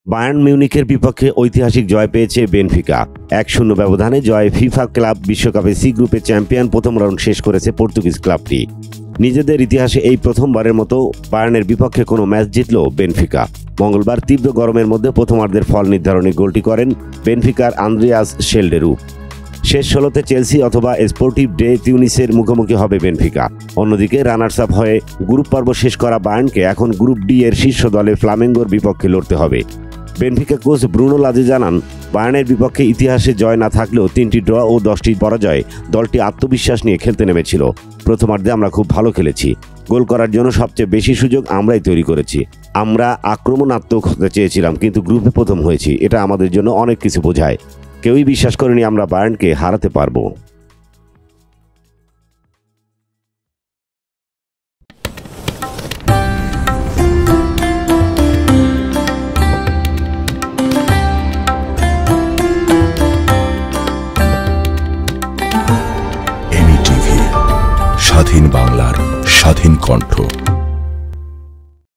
Bayern মিউনিখের বিপক্ষে ঐতিহাসিক জয় পেয়েছে বেনফিকা। 1-0 ব্যবধানে জয়ে ফিফা ক্লাব বিশ্বকাপে সি গ্রুপে চ্যাম্পিয়ন প্রথম রাউন্ড শেষ করেছে পর্তুগিজ ক্লাবটি। নিজেদের ইতিহাসে এই প্রথমবারের মতো বায়ার্নের বিপক্ষে কোনো ম্যাচ জিতল বেনফিকা। মঙ্গলবার তীব্র গরমের মধ্যে প্রথমার্ধের ফল নির্ধারণী গোলটি করেন বেনফিকার আন্দ্রেয়াস শেলডেরু। শেষ 16তে চেলসি অথবা স্পোর্টিভ ডে তিউনিসের মুখোমুখি হবে বেনফিকা। অন্যদিকে রানার্স আপ হয়ে গ্রুপ পর্ব শেষ করা বায়ার্নকে এখন গ্রুপ ডি এর শীর্ষ দলে ফ্লামেঙ্গোর বিপক্ষে লড়তে হবে। বেনফিকা কোচ ব্রুনো লাজে জানান, বায়ার্নের বিপক্ষে ইতিহাসে জয় না থাকলেও 3টি ড্র ও 10টি পরাজয়ে দলটি আত্মবিশ্বাস নিয়ে খেলতে নেমেছিল। প্রথমার্ধে আমরা খুব ভালো খেলেছি। গোল করার জন্য সবচেয়ে বেশি সুযোগ আমরাই তৈরি করেছি। আমরা আক্রমণাত্মক হতে চেয়েছিলাম, কিন্তু গ্রুপে প্রথম হয়েছি। এটা আমাদের জন্য অনেক কিছু বোঝায়। কেউই বিশ্বাস করেনি আমরা বায়ার্নকে হারাতে পারবো। স্বাধীন বাংলার স্বাধীন কণ্ঠ।